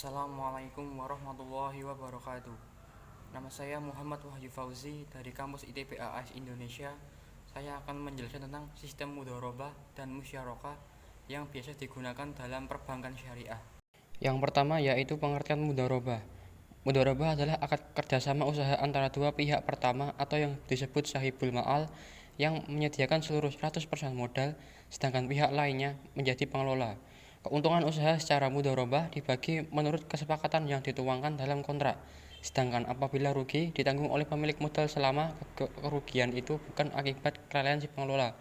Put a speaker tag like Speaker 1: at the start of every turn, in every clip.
Speaker 1: Assalamualaikum warahmatullahi wabarakatuh. Nama saya Muhammad Wahyu Fauzi dari kampus ITB AS Indonesia. Saya akan menjelaskan tentang sistem mudharabah dan musyarakah yang biasa digunakan dalam perbankan syariah. Yang pertama yaitu pengertian mudharabah. Mudharabah adalah akad kerjasama usaha antara dua pihak pertama atau yang disebut sahibul ma'al yang menyediakan seluruh 100% modal, sedangkan pihak lainnya menjadi pengelola. Keuntungan usaha secara mudharabah dibagi menurut kesepakatan yang dituangkan dalam kontrak. Sedangkan apabila rugi ditanggung oleh pemilik modal selama kerugian itu bukan akibat kelalaian si pengelola.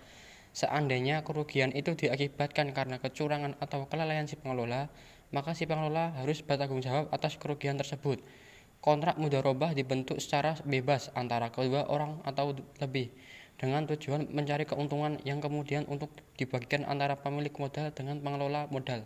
Speaker 1: Seandainya kerugian itu diakibatkan karena kecurangan atau kelalaian si pengelola, maka si pengelola harus bertanggung jawab atas kerugian tersebut. Kontrak mudharabah dibentuk secara bebas antara kedua orang atau lebih, dengan tujuan mencari keuntungan yang kemudian untuk dibagikan antara pemilik modal dengan pengelola modal.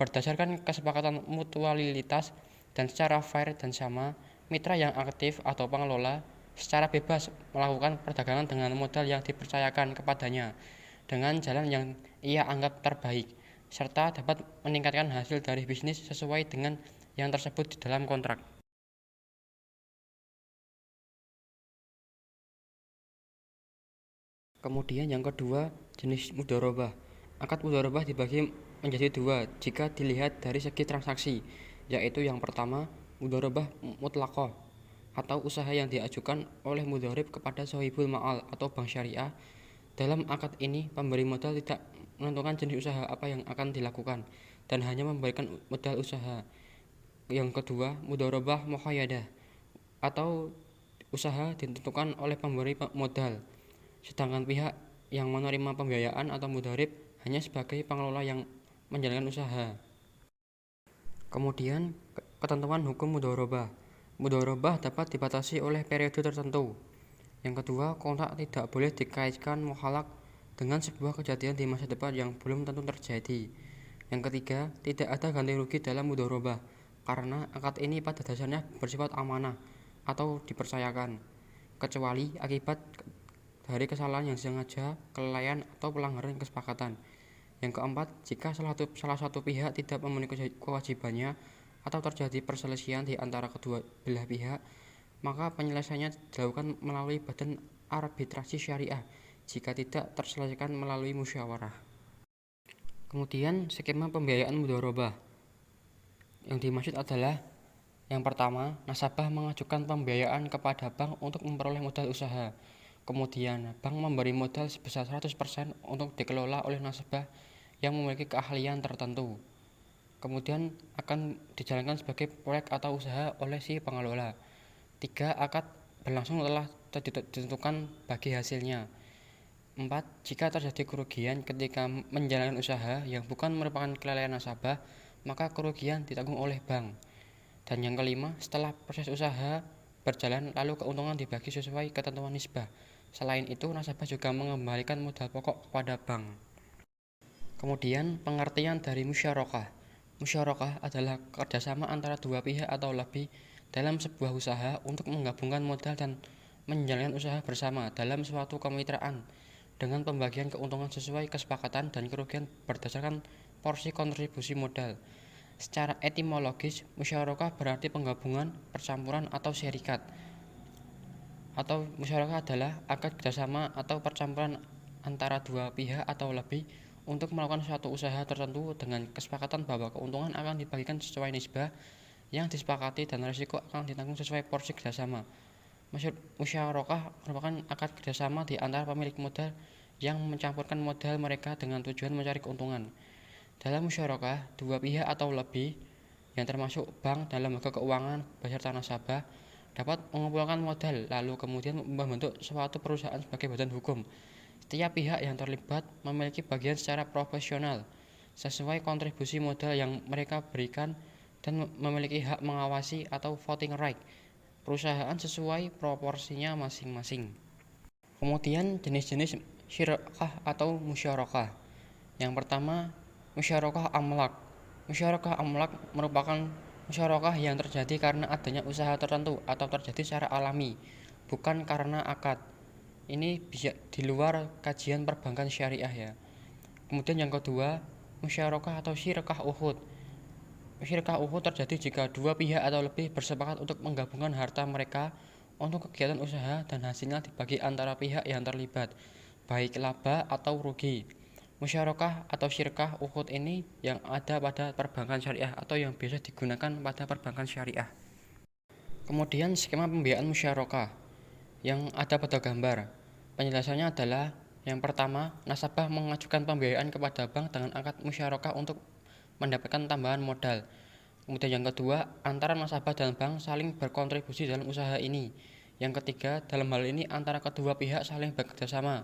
Speaker 1: Berdasarkan kesepakatan mutualitas dan secara fair dan sama, mitra yang aktif atau pengelola secara bebas melakukan perdagangan dengan modal yang dipercayakan kepadanya dengan jalan yang ia anggap terbaik, serta dapat meningkatkan hasil dari bisnis sesuai dengan yang tersebut di dalam kontrak. Kemudian yang kedua, jenis mudharabah. Akad mudharabah dibagi menjadi dua jika dilihat dari segi transaksi, yaitu yang pertama, mudharabah mutlaqah atau usaha yang diajukan oleh mudharib kepada sohibul ma'al atau bank syariah. Dalam akad ini, pemberi modal tidak menentukan jenis usaha apa yang akan dilakukan dan hanya memberikan modal usaha. Yang kedua, mudharabah muqayyadah atau usaha ditentukan oleh pemberi modal, sedangkan pihak yang menerima pembiayaan atau mudharib hanya sebagai pengelola yang menjalankan usaha. Kemudian, ketentuan hukum mudharabah. Mudharabah dapat dibatasi oleh periode tertentu. Yang kedua, kontrak tidak boleh dikaitkan muhalak dengan sebuah kejadian di masa depan yang belum tentu terjadi. Yang ketiga, tidak ada ganti rugi dalam mudharabah karena akad ini pada dasarnya bersifat amanah atau dipercayakan, kecuali akibat dari kesalahan yang sengaja, kelalaian, atau pelanggaran kesepakatan. Yang keempat, jika salah satu pihak tidak memenuhi kewajibannya atau terjadi perselisihan di antara kedua belah pihak, maka penyelesaiannya dilakukan melalui badan arbitrasi syariah jika tidak terselesaikan melalui musyawarah. Kemudian, skema pembiayaan mudharabah. Yang dimaksud adalah yang pertama, nasabah mengajukan pembiayaan kepada bank untuk memperoleh modal usaha. Kemudian, bank memberi modal sebesar 100% untuk dikelola oleh nasabah yang memiliki keahlian tertentu. Kemudian akan dijalankan sebagai proyek atau usaha oleh si pengelola. 3. Akad berlangsung telah ditentukan bagi hasilnya. 4. Jika terjadi kerugian ketika menjalankan usaha yang bukan merupakan kelalaian nasabah, maka kerugian ditanggung oleh bank. Dan yang kelima, setelah proses usaha berjalan lalu keuntungan dibagi sesuai ketentuan nisbah. Selain itu, nasabah juga mengembalikan modal pokok kepada bank. Kemudian, pengertian dari musyarakah. Musyarakah adalah kerjasama antara dua pihak atau lebih dalam sebuah usaha untuk menggabungkan modal dan menjalankan usaha bersama dalam suatu kemitraan dengan pembagian keuntungan sesuai kesepakatan dan kerugian berdasarkan porsi kontribusi modal. Secara etimologis, musyarakah berarti penggabungan, percampuran, atau syarikat. Atau musyarakah adalah akad kerjasama atau percampuran antara dua pihak atau lebih untuk melakukan suatu usaha tertentu dengan kesepakatan bahwa keuntungan akan dibagikan sesuai nisbah yang disepakati dan risiko akan ditanggung sesuai porsi kerjasama. Musyarakah merupakan akad kerjasama di antara pemilik modal yang mencampurkan modal mereka dengan tujuan mencari keuntungan. Dalam musyarakah, dua pihak atau lebih, yang termasuk bank dan lembaga keuangan beserta nasabah, dapat mengumpulkan modal lalu kemudian membentuk suatu perusahaan sebagai badan hukum. Setiap pihak yang terlibat memiliki bagian secara proporsional sesuai kontribusi modal yang mereka berikan dan memiliki hak mengawasi atau voting right perusahaan sesuai proporsinya masing-masing. Kemudian jenis-jenis syirkah atau musyarakah. Yang pertama, musyarakah amlak. Musyarakah amlak merupakan musyarakah yang terjadi karena adanya usaha tertentu atau terjadi secara alami, bukan karena akad. Ini bisa di luar kajian perbankan syariah ya. Kemudian yang kedua, musyarakah atau syirkah uhud. Syirkah uhud terjadi jika dua pihak atau lebih bersepakat untuk menggabungkan harta mereka untuk kegiatan usaha dan hasilnya dibagi antara pihak yang terlibat, baik laba atau rugi. Musyarakah atau syirkah uhud ini yang ada pada perbankan syariah atau yang biasa digunakan pada perbankan syariah. Kemudian skema pembiayaan musyarakah yang ada pada gambar. Penjelasannya adalah yang pertama, nasabah mengajukan pembiayaan kepada bank dengan akad musyarakah untuk mendapatkan tambahan modal. Kemudian yang kedua, antara nasabah dan bank saling berkontribusi dalam usaha ini. Yang ketiga, dalam hal ini antara kedua pihak saling bekerjasama.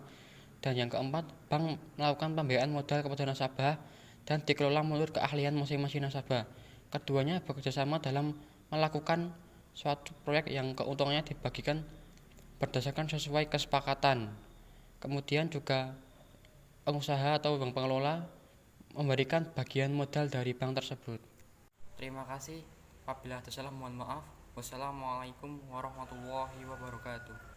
Speaker 1: Dan yang keempat, bank melakukan pembiayaan modal kepada nasabah dan dikelola menurut keahlian masing-masing nasabah. Keduanya bekerjasama dalam melakukan suatu proyek yang keuntungannya dibagikan berdasarkan sesuai kesepakatan. Kemudian juga pengusaha atau bank pengelola memberikan bagian modal dari bank tersebut. Terima kasih. Apabila ada salah mohon maaf. Wassalamualaikum warahmatullahi wabarakatuh.